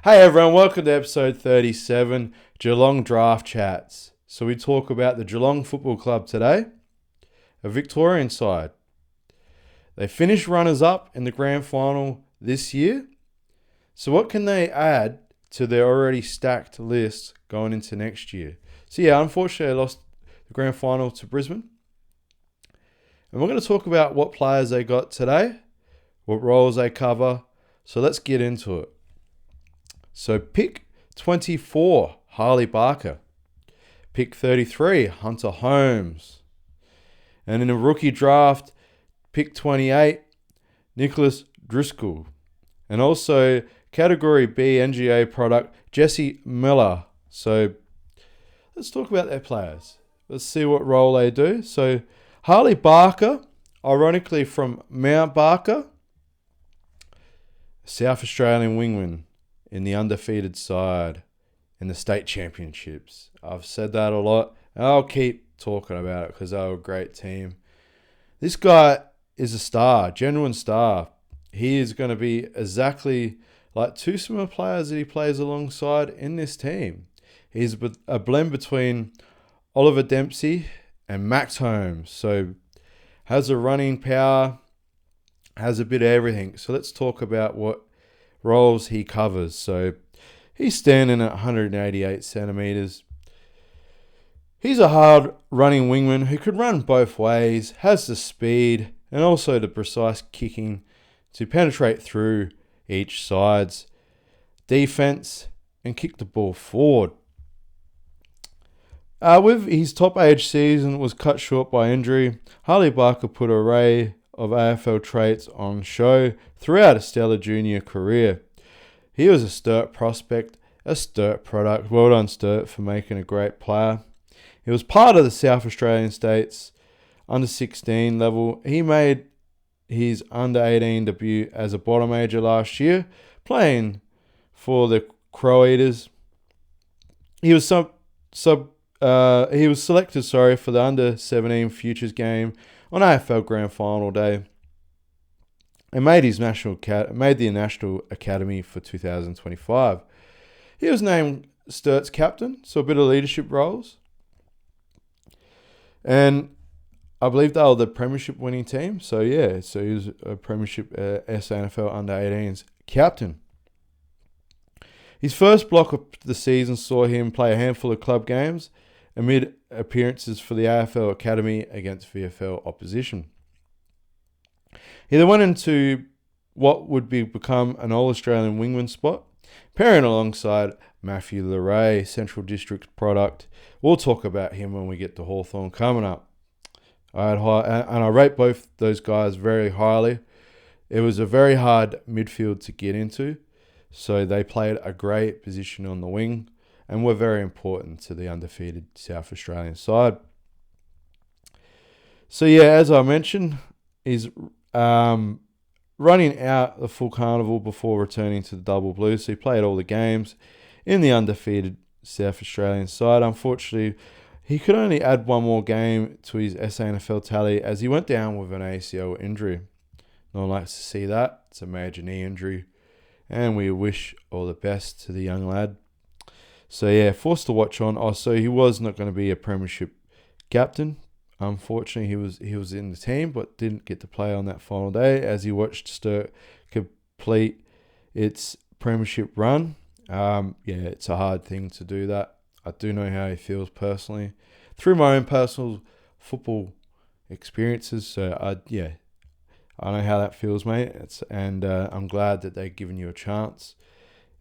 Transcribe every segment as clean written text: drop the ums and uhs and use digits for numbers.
Hey everyone, welcome to episode 37, Geelong Draft Chats. So we talk about the Geelong Football Club today, a Victorian side. They finished runners-up in the grand final this year. So what can they add to their already stacked list going into next year? So yeah, unfortunately they lost the grand final to Brisbane. And we're going to talk about what players they got today, what roles they cover. So let's get into it. So pick 24, Harley Barker. Pick 33, Hunter Holmes. And in a rookie draft, pick 28, Nicholas Driscoll. And also category B NGA product, Jesse Miller. So let's talk about their players. Let's see what role they do. So Harley Barker, ironically from Mount Barker, South Australian wingman in the undefeated side in the state championships. I've said that a lot, and I'll keep talking about it because they were a great team. This guy is a star, genuine star. He is going to be exactly like two similar players that he plays alongside in this team. He's a blend between Oliver Dempsey and Max Holmes. So has a running power, has a bit of everything. So let's talk about what roles he covers. So he's standing at 188 centimetres. He's a hard running wingman who could run both ways, has the speed and also the precise kicking to penetrate through each side's defence and kick the ball forward. With his top age season was cut short by injury, Harley Barker put an array of AFL traits on show throughout a stellar junior career. He was a Sturt prospect, a Sturt product. Well done, Sturt, for making a great player. He was part of the South Australian States under 16 level. He made his under 18 debut as a bottom major last year, playing for the Crow Eaters. He was selected for the under 17 futures game on AFL Grand Final Day, and made the National Academy for 2025. He was named Sturt's captain, so a bit of leadership roles. And I believe they were the premiership winning team. So he was a premiership SANFL under 18s captain. His first block of the season saw him play a handful of club games amid appearances for the AFL Academy against VFL opposition. He then went into what would become an All-Australian wingman spot, pairing alongside Matthew Leray, Central District product. We'll talk about him when we get to Hawthorn coming up. I rate both those guys very highly. It was a very hard midfield to get into, so they played a great position on the wing and were very important to the undefeated South Australian side. So yeah, as I mentioned, he's running out the full carnival before returning to the Double Blues. So he played all the games in the undefeated South Australian side. Unfortunately, he could only add one more game to his SANFL tally as he went down with an ACL injury. No one likes to see that. It's a major knee injury, and we wish all the best to the young lad. So yeah, forced to watch on. So he was not going to be a premiership captain. Unfortunately, he was in the team, but didn't get to play on that final day as he watched Sturt complete its premiership run. It's a hard thing to do that. I do know how he feels personally through my own personal football experiences. So I know how that feels, mate. I'm glad that they've given you a chance.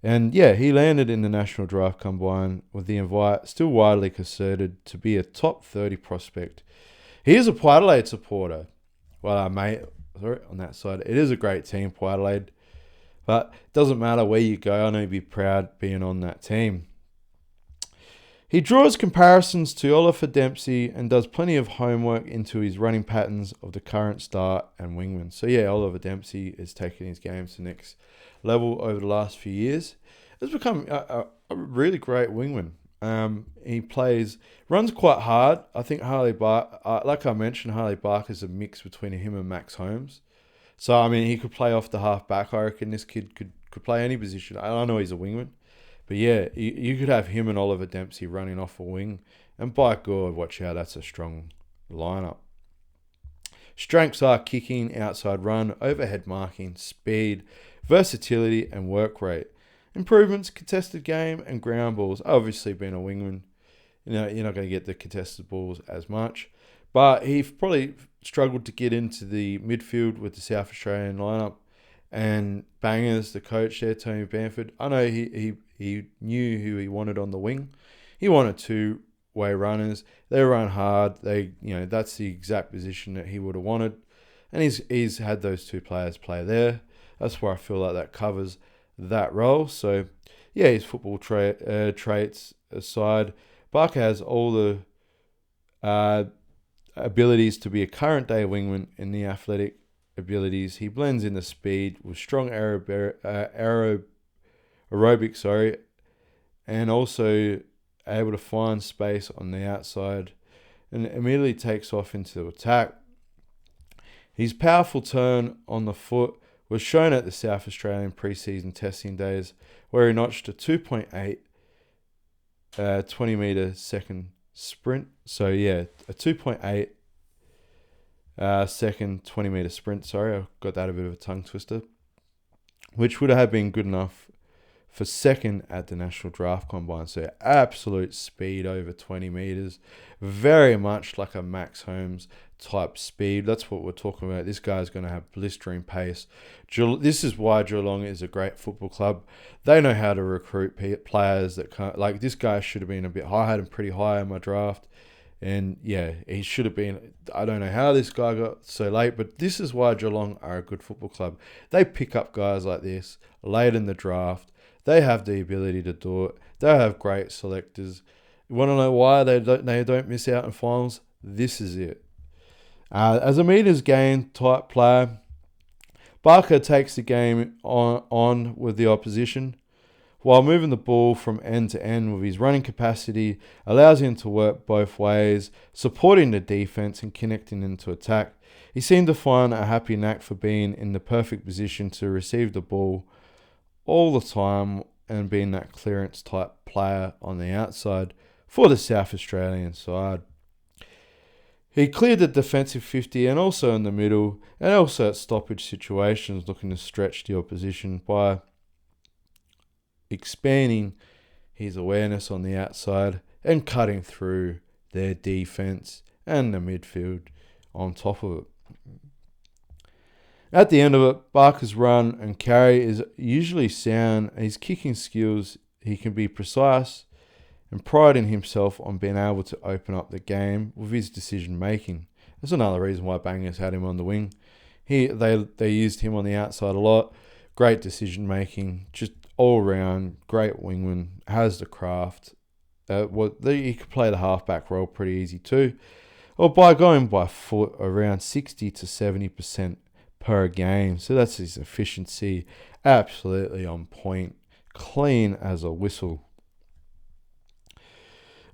And yeah, he landed in the National Draft Combine with the invite still widely considered to be a top 30 prospect. He is a Port Adelaide supporter. Well, mate, on that side, it is a great team, Port Adelaide. But it doesn't matter where you go. I know you'd be proud being on that team. He draws comparisons to Oliver Dempsey and does plenty of homework into his running patterns of the current star and wingman. So yeah, Oliver Dempsey is taking his game to the next level over the last few years. Has become a really great wingman. He runs quite hard. I think Harley Barker is a mix between him and Max Holmes. So, I mean, he could play off the half back. I reckon this kid could play any position. I know he's a wingman. But yeah, you could have him and Oliver Dempsey running off a wing. And by God, watch out, that's a strong lineup. Strengths are kicking, outside run, overhead marking, speed, versatility, and work rate. Improvements, contested game, and ground balls. Obviously, being a wingman, you're not going to get the contested balls as much. But he probably struggled to get into the midfield with the South Australian lineup. And Bangers, the coach there, Tony Bamford, I know he knew who he wanted on the wing. He wanted two-way runners. They run hard. That's the exact position that he would have wanted. And he's had those two players play there. That's where I feel like that covers that role. So, yeah, his football traits aside, Barker has all the abilities to be a current-day wingman in the athletic abilities. He blends in the speed with strong aerobics, and also able to find space on the outside and immediately takes off into attack. His powerful turn on the foot was shown at the South Australian pre-season testing days, where he notched a 2.8 20-metre second sprint. So yeah, a 2.8 second 20-metre sprint. Sorry, I got that a bit of a tongue twister. Which would have been good enough for second at the National Draft Combine. So absolute speed over 20 metres. Very much like a Max Holmes type speed. That's what we're talking about. This guy's going to have blistering pace. This is why Geelong is a great football club. They know how to recruit players that can't. Like, this guy should have been a bit high. I had him pretty high in my draft. And yeah, he should have been. I don't know how this guy got so late, but this is why Geelong are a good football club. They pick up guys like this late in the draft. They have the ability to do it. They have great selectors. You want to know why they don't miss out on finals? This is it. As a meters gain type player, Barker takes the game on with the opposition, while moving the ball from end to end with his running capacity, allows him to work both ways, supporting the defense and connecting into attack. He seemed to find a happy knack for being in the perfect position to receive the ball all the time and being that clearance type player on the outside for the South Australian side. He cleared the defensive 50 and also in the middle, and also at stoppage situations, looking to stretch the opposition by expanding his awareness on the outside and cutting through their defense and the midfield on top of it. At the end of it, Barker's run and carry is usually sound, and his kicking skills, he can be precise and priding himself on being able to open up the game with his decision making. That's another reason why Bangers had him on the wing. They used him on the outside a lot. Great decision making, just all round great wingman, has the craft. He could play the halfback role pretty easy too, or by going by foot around 60 to 70% per game. So that's his efficiency, absolutely on point, clean as a whistle.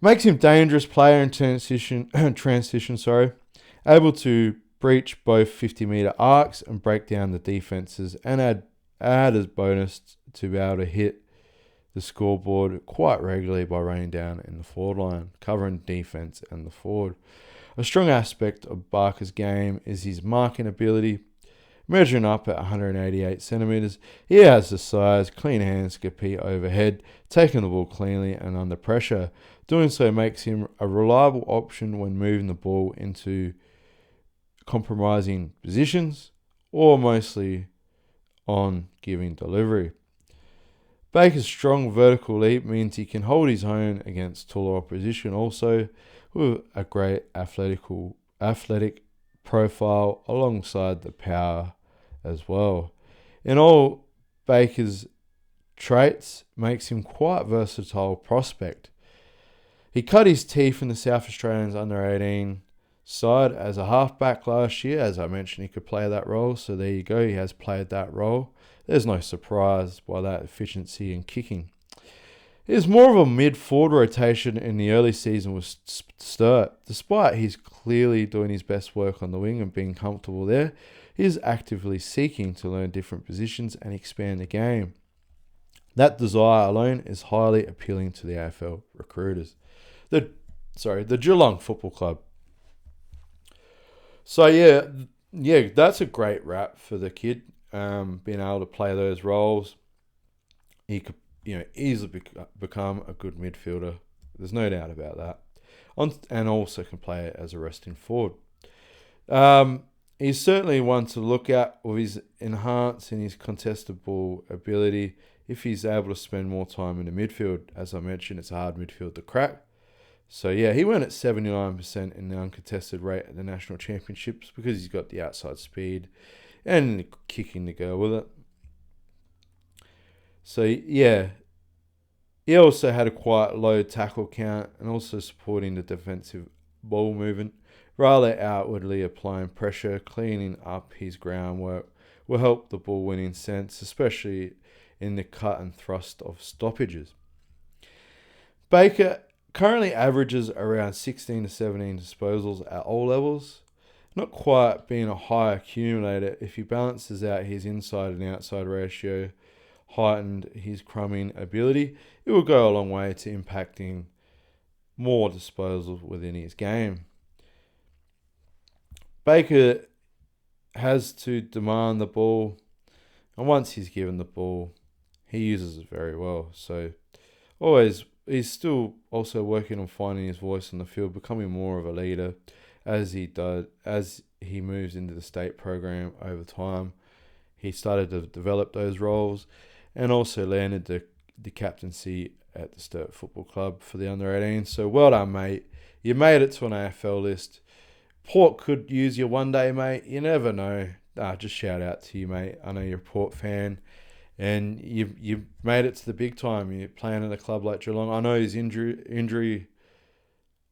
Makes him dangerous player in transition, able to breach both 50-metre arcs and break down the defences, and add as bonus to be able to hit the scoreboard quite regularly by running down in the forward line, covering defence and the forward. A strong aspect of Barker's game is his marking ability. Measuring up at 188 centimetres, he has the size, clean hands, compete overhead, taking the ball cleanly and under pressure. Doing so makes him a reliable option when moving the ball into compromising positions or mostly on giving delivery. Baker's strong vertical leap means he can hold his own against taller opposition, also with a great athletic profile alongside the power as well. In all, Baker's traits makes him quite versatile prospect. He cut his teeth in the South Australians under 18 side as a halfback last year. As I mentioned, he could play that role, so there you go, he has played that role. There's no surprise by that efficiency and kicking. It was more of a mid-forward rotation in the early season with Sturt. Despite he's clearly doing his best work on the wing and being comfortable there, he is actively seeking to learn different positions and expand the game. That desire alone is highly appealing to the AFL recruiters. The Geelong Football Club. So yeah, that's a great rap for the kid. Being able to play those roles, he could easily become a good midfielder. There's no doubt about that. And also can play as a resting forward. He's certainly one to look at with his enhance in his contestable ability. If he's able to spend more time in the midfield, as I mentioned, it's a hard midfield to crack. So yeah, he went at 79% in the uncontested rate at the national championships because he's got the outside speed and the kicking to go with it. So yeah, he also had a quite low tackle count and also supporting the defensive ball movement, rather outwardly applying pressure, cleaning up his groundwork will help the ball winning sense, especially in the cut and thrust of stoppages. Baker currently averages around 16 to 17 disposals at all levels. Not quite being a high accumulator, if he balances out his inside and outside ratio, heightened his crumbing ability, it will go a long way to impacting more disposals within his game. Baker has to demand the ball, and once he's given the ball, he uses it very well. So he's still also working on finding his voice on the field, becoming more of a leader as he moves into the state program over time. He started to develop those roles and also landed the captaincy at the Sturt Football Club for the under-18. So well done, mate. You made it to an AFL list. Port could use you one day, mate. You never know. Just shout out to you, mate. I know you're a Port fan. And you made it to the big time. You're playing at a club like Geelong. I know his injury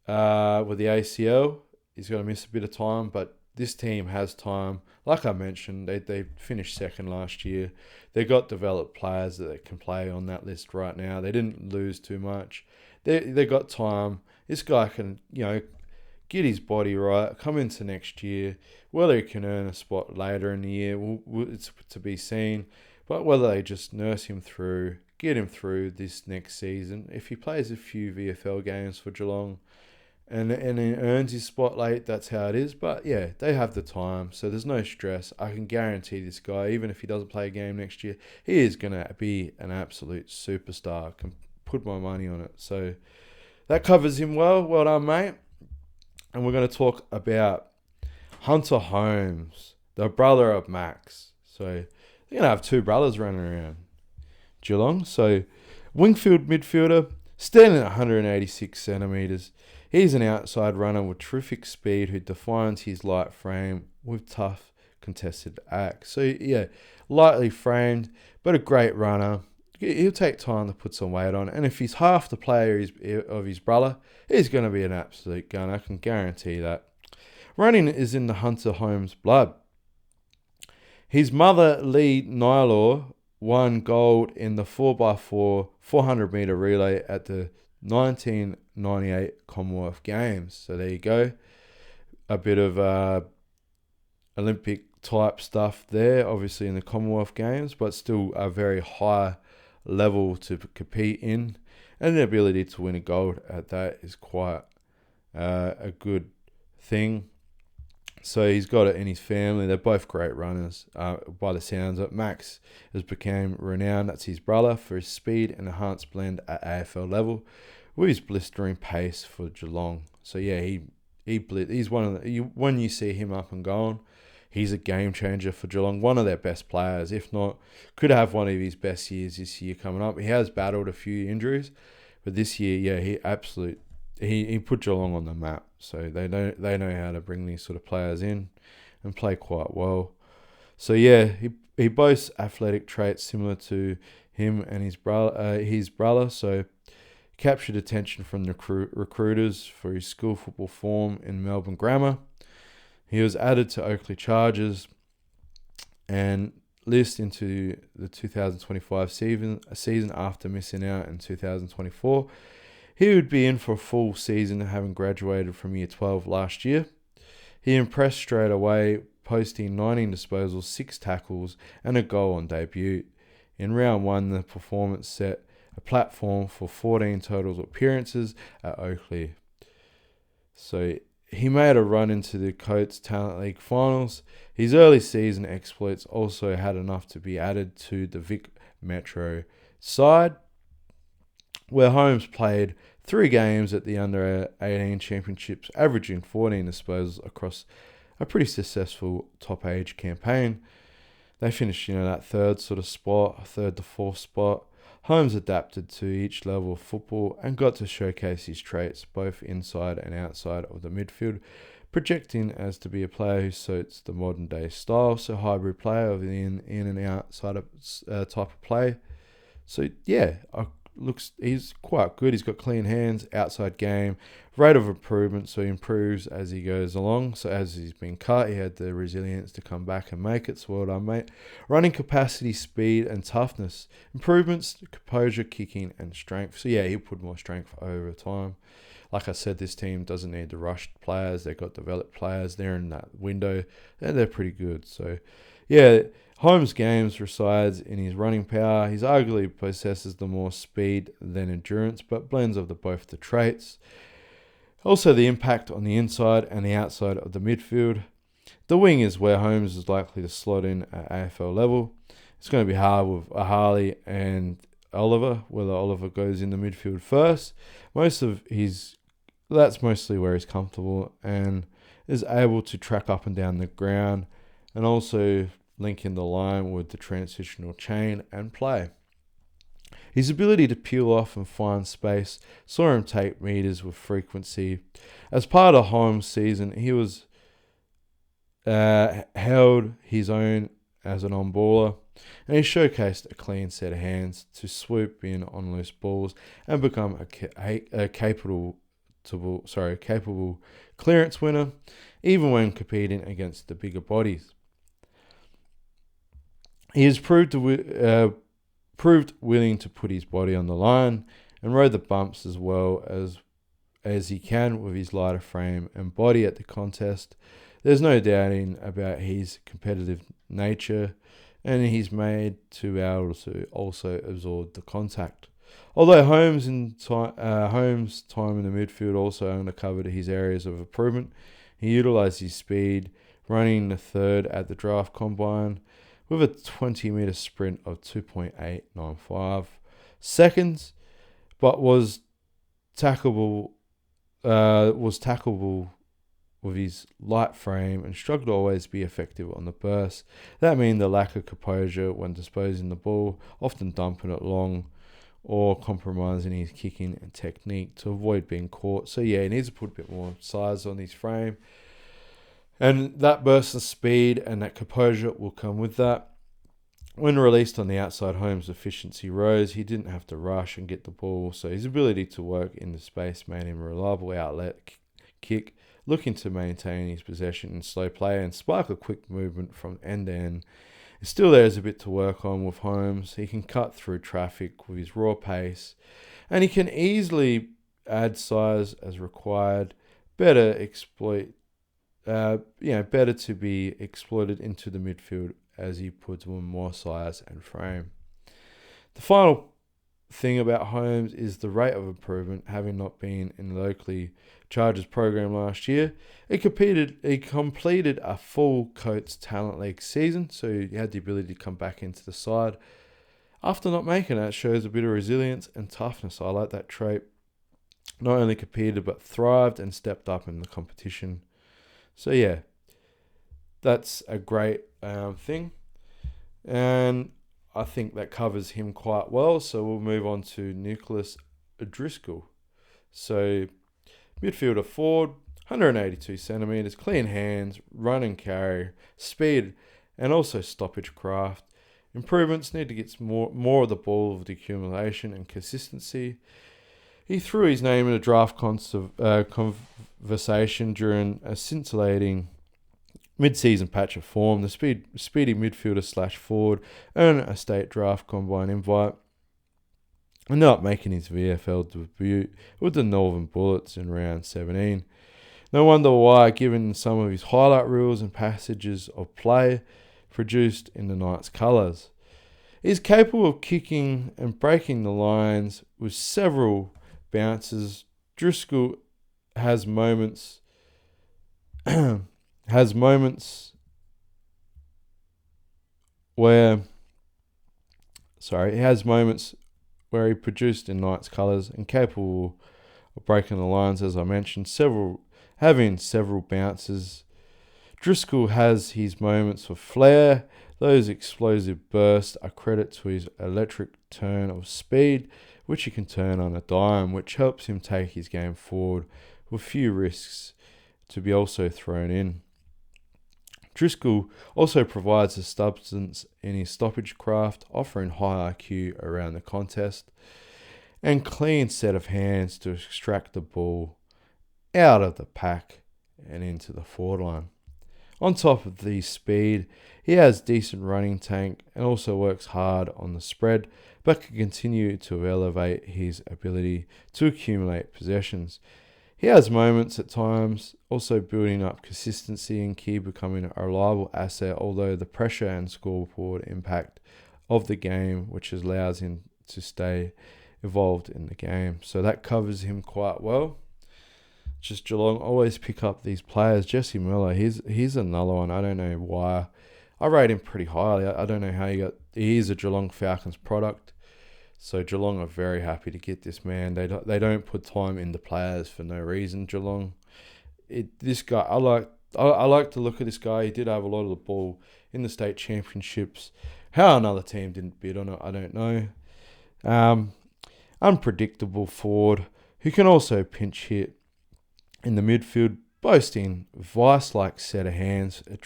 with the ACL. He's going to miss a bit of time, but this team has time. Like I mentioned, they finished second last year. They got developed players that can play on that list right now. They didn't lose too much. They got time. This guy can get his body right, come into next year. Whether he can earn a spot later in the year, it's to be seen. But whether they just nurse him through, get him through this next season, if he plays a few VFL games for Geelong and he earns his spot late, that's how it is. But yeah, they have the time, so there's no stress. I can guarantee this guy, even if he doesn't play a game next year, he is going to be an absolute superstar. I can put my money on it. So that covers him well. Well done, mate. And we're going to talk about Hunter Holmes, the brother of Max. So they're going to have two brothers running around Geelong. So Wingfield midfielder, standing at 186 centimetres. He's an outside runner with terrific speed who defines his light frame with tough contested acts. So yeah, lightly framed, but a great runner. He'll take time to put some weight on. And if he's half the player of his brother, he's going to be an absolute gun. I can guarantee that. Running is in the Hunter Holmes blood. His mother, Lee Nylor, won gold in the 4x4 400-metre relay at the 1998 Commonwealth Games. So there you go. A bit of Olympic-type stuff there, obviously in the Commonwealth Games, but still a very high level to compete in. And the ability to win a gold at that is quite a good thing. So he's got it in his family. They're both great runners by the sounds of it. Max has become renowned, that's his brother, for his speed and enhanced blend at AFL level with his blistering pace for Geelong. So yeah, he's one of the, when you see him up and going, he's a game changer for Geelong. One of their best players, if not, could have one of his best years this year coming up. He has battled a few injuries, but this year, yeah, he put Geelong on the map. So they know how to bring these sort of players in and play quite well. So yeah, he boasts athletic traits similar to him and his brother. So captured attention from the recruiters for his school football form in Melbourne Grammar. He was added to Oakley Chargers and list into the 2025 season after missing out in 2024. He would be in for a full season, having graduated from Year 12 last year. He impressed straight away, posting 19 disposals, 6 tackles, and a goal on debut. In round 1, the performance set a platform for 14 total appearances at Oakley. So he made a run into the Coates Talent League finals. His early season exploits also had enough to be added to the Vic Metro side, where Holmes played 3 games at the under-18 championships, averaging 14 disposals across a pretty successful top age campaign. They finished, that third to 4th spot. Holmes adapted to each level of football and got to showcase his traits both inside and outside of the midfield, projecting as to be a player who suits the modern day style, so hybrid player of the in and outside of, type of play. So yeah, he's quite good. He's got clean hands, outside game, rate of improvement, so he improves as he goes along. So as he's been cut, he had the resilience to come back and make it. So well done, mate. Running capacity, speed, and toughness. Improvements, composure, kicking, and strength. So yeah, he'll put more strength over time. Like I said, this team doesn't need to rush players. They've got developed players. They're in that window, and they're pretty good. So yeah, Holmes' games resides in his running power. He arguably possesses the more speed than endurance, but blends of both the traits. Also, the impact on the inside and the outside of the midfield. The wing is where Holmes is likely to slot in at AFL level. It's going to be hard with a Harley and Oliver, whether Oliver goes in the midfield first. That's mostly where he's comfortable and is able to track up and down the ground, and also linking the line with the transitional chain and play. His ability to peel off and find space saw him take meters with frequency. As part of Holmes' season, he was held his own as an on-baller, and he showcased a clean set of hands to swoop in on loose balls and become a capable clearance winner, even when competing against the bigger bodies. He has proved willing to put his body on the line and rode the bumps as well as he can with his lighter frame and body at the contest. There's no doubting about his competitive nature, and he's made to be able to also absorb the contact. Although Holmes' time in the midfield also uncovered his areas of improvement, he utilised his speed, running the third at the draft combine with a 20-metre sprint of 2.895 seconds, but was tackleable with his light frame and struggled to always be effective on the burst. That means the lack of composure when disposing the ball, often dumping it long or compromising his kicking and technique to avoid being caught. So yeah, he needs to put a bit more size on his frame. And that burst of speed and that composure will come with that. When released on the outside, Holmes' efficiency rose. He didn't have to rush and get the ball, so his ability to work in the space made him a reliable outlet kick, looking to maintain his possession in slow play and spark a quick movement from end to end. Still, there's a bit to work on with Holmes. He can cut through traffic with his raw pace, and he can easily add size as required. Better to be exploited into the midfield as he puts on more size and frame. The final thing about Holmes is the rate of improvement, having not been in the locally Chargers program last year. He completed a full Coates Talent League season, so he had the ability to come back into the side. After not making it, shows a bit of resilience and toughness. I like that trait. Not only competed, but thrived and stepped up in the competition. So yeah, that's a great thing. And I think that covers him quite well. So we'll move on to Nicholas Driscoll. So midfielder forward, 182 centimetres, clean hands, run and carry, speed, and also stoppage craft. Improvements need to get more of the ball with the accumulation and consistency. He threw his name in a draft conversation during a scintillating mid-season patch of form. The speedy midfielder / forward earned a state draft combine invite, ended up making his VFL debut with the Northern Bullets in round 17. No wonder why, given some of his highlight reels and passages of play produced in the Knights' colours. He's capable of kicking and breaking the lines with several bounces. Driscoll has moments has moments where he has moments where he produced in Knights colours and capable of breaking the lines, as I mentioned, having several bounces. Driscoll has his moments of flair. Those explosive bursts are credit to his electric turn of speed, which he can turn on a dime, which helps him take his game forward with few risks to be also thrown in. Driscoll also provides a substance in his stoppage craft, offering high IQ around the contest and clean set of hands to extract the ball out of the pack and into the forward line. On top of the speed, he has decent running tank and also works hard on the spread, but can continue to elevate his ability to accumulate possessions. He has moments at times, also building up consistency and key becoming a reliable asset, although the pressure and scoreboard impact of the game, which allows him to stay involved in the game. So that covers him quite well. Just Geelong always pick up these players. Jesse Miller, he's another one. I don't know why. I rate him pretty highly. I don't know how he is a Geelong Falcons product. So Geelong are very happy to get this man. They don't put time into players for no reason. Geelong, this guy, I like to look at this guy. He did have a lot of the ball in the state championships. How another team didn't bid on it, I don't know. Unpredictable forward who can also pinch hit in the midfield, boasting vice-like set of hands, a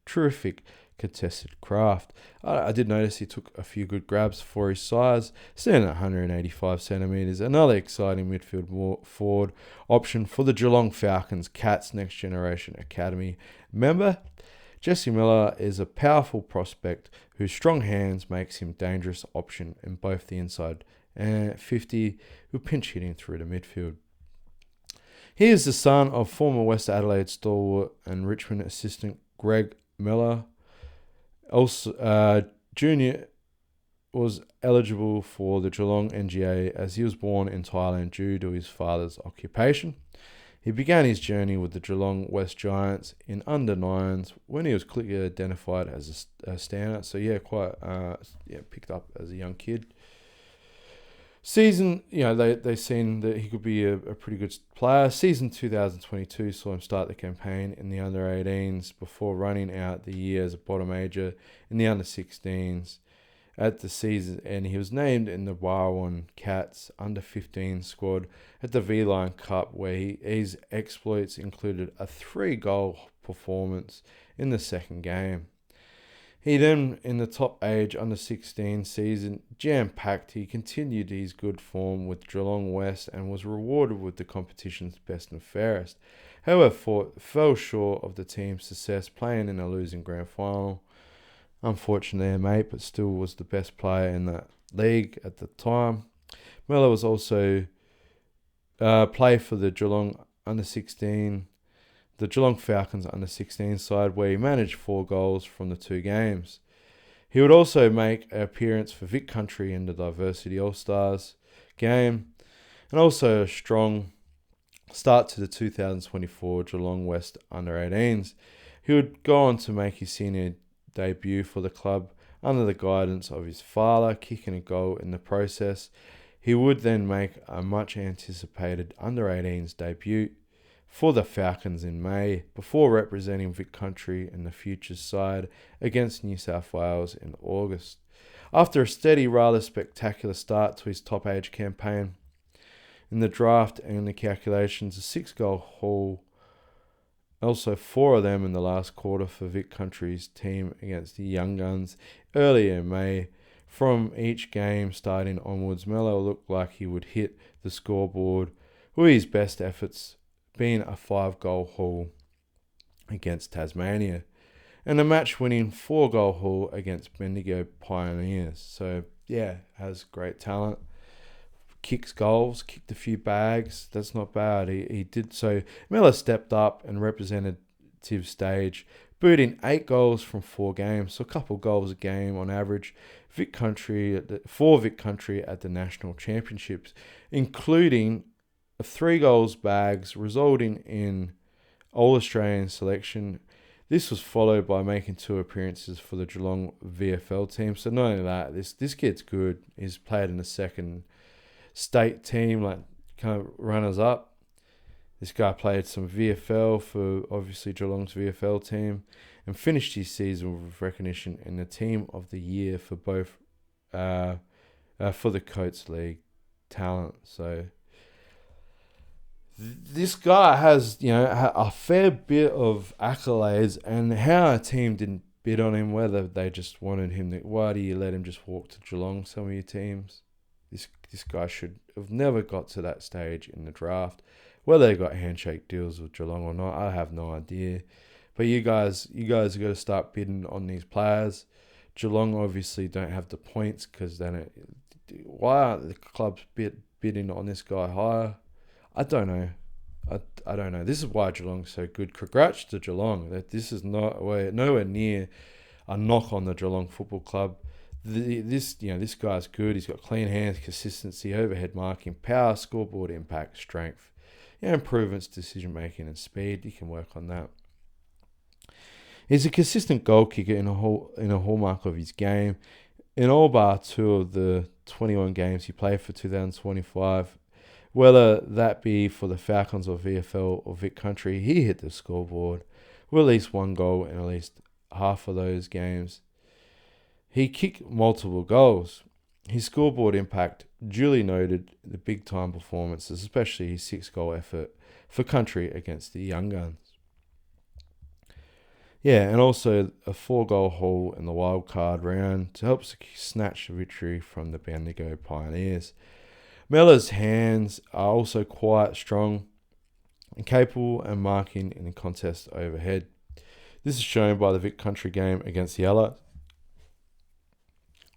terrific contested craft. I did notice he took a few good grabs for his size, standing at 185 centimetres. Another exciting midfield forward option for the Geelong Falcons Cats Next Generation Academy member. Jesse Miller is a powerful prospect whose strong hands makes him a dangerous option in both the inside and 50 with pinch hitting through the midfield. He is the son of former West Adelaide stalwart and Richmond assistant Greg Miller. Also, Junior was eligible for the Geelong NGA as he was born in Thailand due to his father's occupation. He began his journey with the Geelong West Giants in under-9s when he was quickly identified as a standout. So picked up as a young kid. Season, they seen that he could be a pretty good player. Season 2022 saw him start the campaign in the under-18s before running out the year as a bottom major in the under-16s at the season, and he was named in the Warwan Cats under-15 squad at the V-Line Cup, where his exploits included a 3-goal performance in the second game. He then, in the top age under-16 season, jam-packed, he continued his good form with Geelong West and was rewarded with the competition's best and fairest. However, fell short of the team's success, playing in a losing grand final. Unfortunately, mate, but still was the best player in that league at the time. Miller was also play for the Geelong under-16. The Geelong Falcons under-16 side, where he managed 4 goals from the 2 games. He would also make an appearance for Vic Country in the Diversity All-Stars game, and also a strong start to the 2024 Geelong West under-18s. He would go on to make his senior debut for the club under the guidance of his father, kicking a goal in the process. He would then make a much-anticipated under-18s debut for the Falcons in May, before representing Vic Country in the Futures side against New South Wales in August. After a steady, rather spectacular start to his top age campaign, in the draft and the calculations, a 6-goal haul, also 4 of them in the last quarter for Vic Country's team against the Young Guns earlier in May. From each game starting onwards, Melo looked like he would hit the scoreboard with his best efforts being a 5-goal haul against Tasmania and a match-winning 4-goal haul against Bendigo Pioneers. So, has great talent. Kicks goals, kicked a few bags. That's not bad. He did so. Miller stepped up and representative stage, booting 8 goals from 4 games, so a couple goals a game on average, for Vic Country at the National Championships, including 3 goals bags, resulting in All-Australian selection. This was followed by making 2 appearances for the Geelong VFL team. So not only that, this kid's good. He's played in the second state team, like kind of runners up. This guy played some VFL for obviously Geelong's VFL team and finished his season with recognition in the Team of the Year for both for the Coates League talent. So this guy has, a fair bit of accolades, and how our team didn't bid on him, whether they just wanted him why do you let him just walk to Geelong, some of your teams? This guy should have never got to that stage in the draft. Whether they got handshake deals with Geelong or not, I have no idea. But you guys have got to start bidding on these players. Geelong obviously don't have the points because why aren't the clubs bidding on this guy higher? I don't know. I don't know. This is why Geelong's so good. Congrats to Geelong. That this is nowhere near a knock on the Geelong Football Club. This guy's good. He's got clean hands, consistency, overhead marking, power, scoreboard impact, strength, improvements, decision making, and speed. You can work on that. He's a consistent goal kicker in a hallmark of his game. In all bar 2 of the 21 games he played for 2025, whether that be for the Falcons or VFL or Vic Country, he hit the scoreboard with at least 1 goal in at least half of those games. He kicked multiple goals. His scoreboard impact duly noted the big-time performances, especially his 6-goal effort for Country against the Young Guns. And also a 4-goal haul in the wildcard round to help snatch the victory from the Bendigo Pioneers. Mellor's hands are also quite strong and capable and marking in the contest overhead. This is shown by the Vic Country game against the Allies,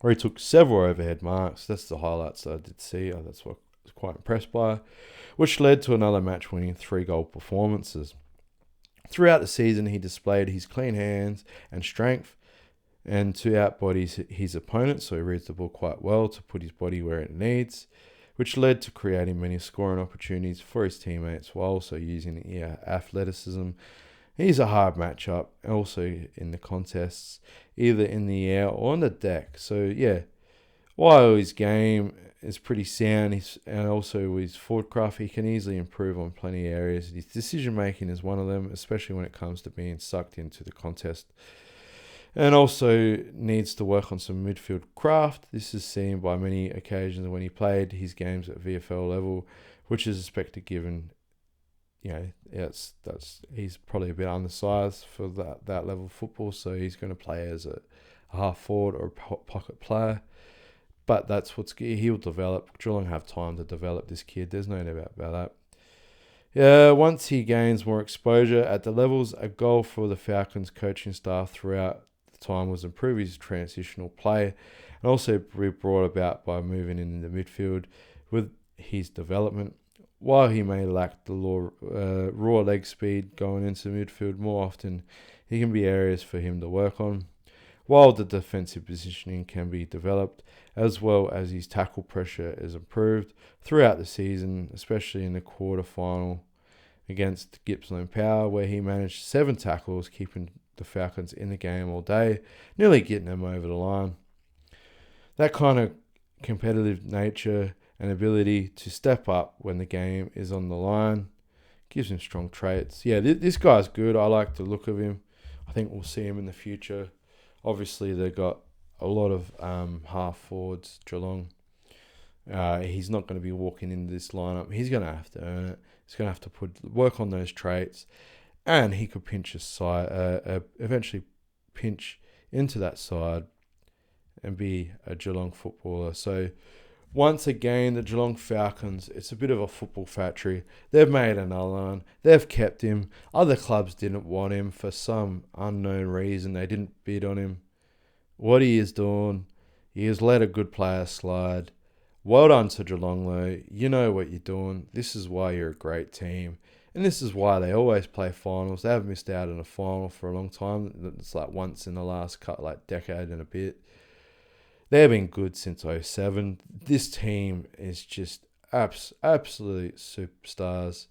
where he took several overhead marks. That's the highlights that I did see. That's what I was quite impressed by, which led to another match-winning 3-goal performances. Throughout the season, he displayed his clean hands and strength and to outbody his opponent, so he reads the ball quite well to put his body where it needs, which led to creating many scoring opportunities for his teammates while also using athleticism. He's a hard matchup, also in the contests, either in the air or on the deck. So, while his game is pretty sound, and also his forward craft, he can easily improve on plenty of areas. His decision-making is one of them, especially when it comes to being sucked into the contest. And also needs to work on some midfield craft. This is seen by many occasions when he played his games at VFL level, which is expected given, he's probably a bit undersized for that level of football, so he's going to play as a half forward or a pocket player. But that's he'll develop. Geelong have time to develop this kid. There's no doubt about that. Once he gains more exposure at the levels, a goal for the Falcons coaching staff throughout the time was improve his transitional play, and also be brought about by moving in the midfield with his development. While he may lack the raw leg speed going into midfield more often, he can be areas for him to work on, while the defensive positioning can be developed, as well as his tackle pressure is improved throughout the season, especially in the quarter-final against Gippsland Power, where he managed 7 tackles, keeping the Falcons in the game all day, nearly getting them over the line. That kind of competitive nature and ability to step up when the game is on the line gives him strong traits. This guy's good. I like the look of him. I think we'll see him in the future. Obviously, they've got a lot of half forwards, Geelong. He's not going to be walking into this lineup. He's going to have to earn it. He's going to have to work on those traits, and he could eventually pinch into that side and be a Geelong footballer. So, once again, the Geelong Falcons, it's a bit of a football factory. They've made another one. They've kept him. Other clubs didn't want him for some unknown reason. They didn't bid on him. What he is doing, he has let a good player slide. Well done to Geelong, though. You know what you're doing. This is why you're a great team. And this is why they always play finals. They haven't missed out on a final for a long time. It's like once in the last decade and a bit. They've been good since '07. This team is just absolute superstars.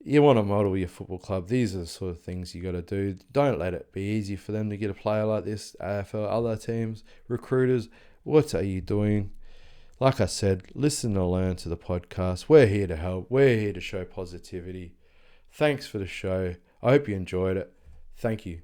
You want to model your football club. These are the sort of things you got to do. Don't let it be easy for them to get a player like this. AFL, other teams, recruiters, what are you doing? Like I said, listen or learn to the podcast. We're here to help. We're here to show positivity. Thanks for the show. I hope you enjoyed it. Thank you.